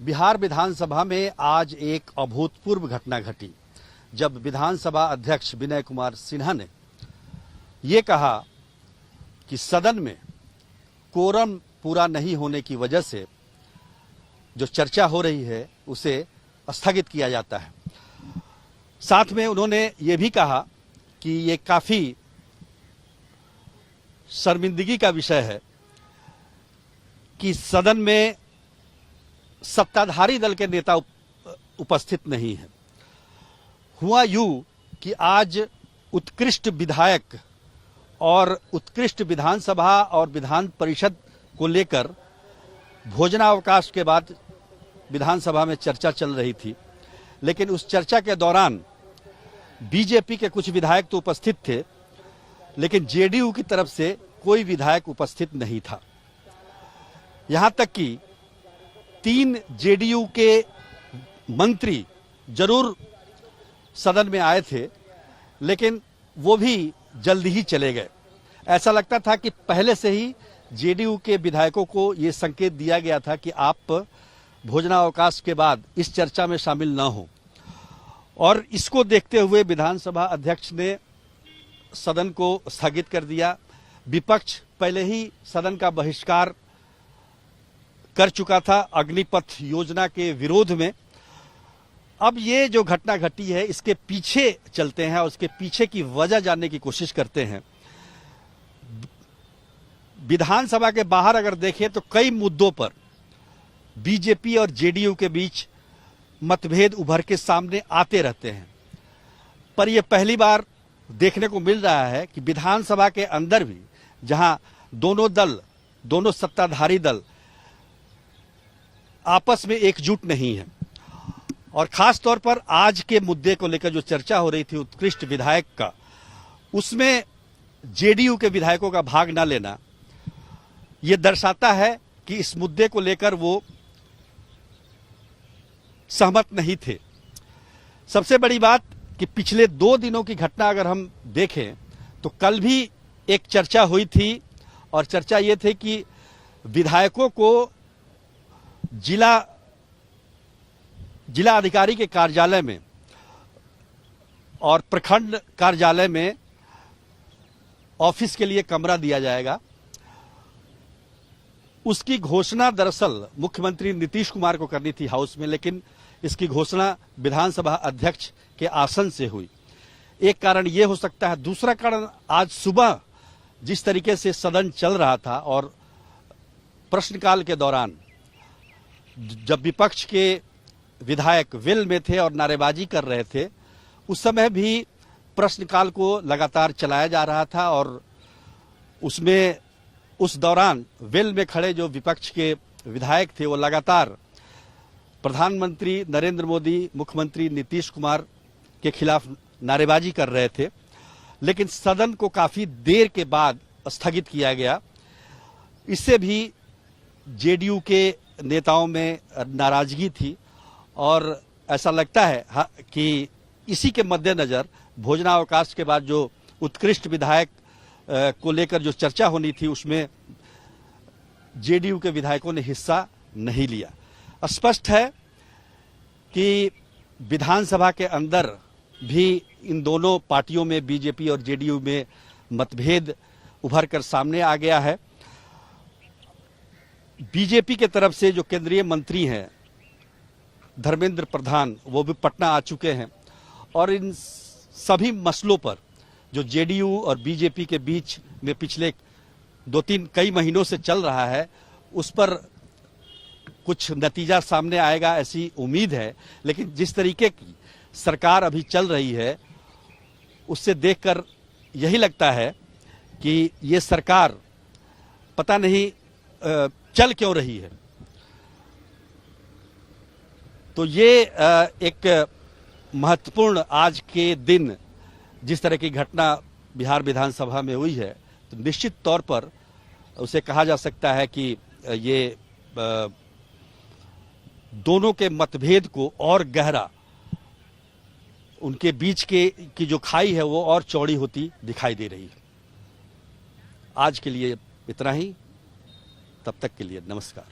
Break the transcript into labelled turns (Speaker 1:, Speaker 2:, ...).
Speaker 1: बिहार विधानसभा में आज एक अभूतपूर्व घटना घटी जब विधानसभा अध्यक्ष विनय कुमार सिन्हा ने ये कहा कि सदन में कोरम पूरा नहीं होने की वजह से जो चर्चा हो रही है उसे स्थगित किया जाता है। साथ में उन्होंने ये भी कहा कि ये काफी शर्मिंदगी का विषय है कि सदन में सत्ताधारी दल के नेता उपस्थित नहीं है। हुआ यूं कि आज उत्कृष्ट विधायक और उत्कृष्ट विधानसभा और विधान परिषद को लेकर भोजनावकाश के बाद विधानसभा में चर्चा चल रही थी, लेकिन उस चर्चा के दौरान बीजेपी के कुछ विधायक तो उपस्थित थे, लेकिन जेडीयू की तरफ से कोई विधायक उपस्थित नहीं था। यहां तक कि 3 जेडीयू के मंत्री जरूर सदन में आए थे, लेकिन वो भी जल्दी ही चले गए। ऐसा लगता था कि पहले से ही जेडीयू के विधायकों को ये संकेत दिया गया था कि आप भोजनावकाश के बाद इस चर्चा में शामिल न हो, और इसको देखते हुए विधानसभा अध्यक्ष ने सदन को स्थगित कर दिया। विपक्ष पहले ही सदन का बहिष्कार कर चुका था अग्निपथ योजना के विरोध में। अब ये जो घटना घटी है इसके पीछे चलते हैं और उसके पीछे की वजह जानने की कोशिश करते हैं। विधानसभा के बाहर अगर देखें तो कई मुद्दों पर बीजेपी और जेडीयू के बीच मतभेद उभर के सामने आते रहते हैं, पर यह पहली बार देखने को मिल रहा है कि विधानसभा के अंदर भी जहां दोनों सत्ताधारी दल आपस में एकजुट नहीं है, और खास तौर पर आज के मुद्दे को लेकर जो चर्चा हो रही थी उत्कृष्ट विधायक का, उसमें जेडीयू के विधायकों का भाग न लेना यह दर्शाता है कि इस मुद्दे को लेकर वो सहमत नहीं थे। सबसे बड़ी बात कि पिछले 2 दिनों की घटना अगर हम देखें तो कल भी एक चर्चा हुई थी, और चर्चा ये थी कि विधायकों को जिला अधिकारी के कार्यालय में और प्रखंड कार्यालय में ऑफिस के लिए कमरा दिया जाएगा। उसकी घोषणा दरअसल मुख्यमंत्री नीतीश कुमार को करनी थी हाउस में, लेकिन इसकी घोषणा विधानसभा अध्यक्ष के आसन से हुई। एक कारण यह हो सकता है। दूसरा कारण, आज सुबह जिस तरीके से सदन चल रहा था और प्रश्नकाल के दौरान जब विपक्ष के विधायक वेल में थे और नारेबाजी कर रहे थे, उस समय भी प्रश्नकाल को लगातार चलाया जा रहा था, और उसमें उस दौरान वेल में खड़े जो विपक्ष के विधायक थे वो लगातार प्रधानमंत्री नरेंद्र मोदी, मुख्यमंत्री नीतीश कुमार के खिलाफ नारेबाजी कर रहे थे, लेकिन सदन को काफी देर के बाद स्थगित किया गया। इससे भी जेडीयू के नेताओं में नाराजगी थी, और ऐसा लगता है कि इसी के मद्देनजर भोजनावकाश के बाद जो उत्कृष्ट विधायक को लेकर जो चर्चा होनी थी उसमें जेडीयू के विधायकों ने हिस्सा नहीं लिया। स्पष्ट है कि विधानसभा के अंदर भी इन दोनों पार्टियों में, बीजेपी और जेडीयू में, मतभेद उभर कर सामने आ गया है। बीजेपी के तरफ से जो केंद्रीय मंत्री हैं धर्मेंद्र प्रधान, वो भी पटना आ चुके हैं, और इन सभी मसलों पर जो जेडीयू और बीजेपी के बीच में पिछले 2-3 कई महीनों से चल रहा है, उस पर कुछ नतीजा सामने आएगा ऐसी उम्मीद है। लेकिन जिस तरीके की सरकार अभी चल रही है उससे देखकर यही लगता है कि ये सरकार पता नहीं चल क्यों रही है। तो ये एक महत्वपूर्ण आज के दिन जिस तरह की घटना बिहार विधानसभा में हुई है, तो निश्चित तौर पर उसे कहा जा सकता है कि ये दोनों के मतभेद को और गहरा, उनके बीच की जो खाई है वो और चौड़ी होती दिखाई दे रही है। आज के लिए इतना ही, तब तक के लिए नमस्कार।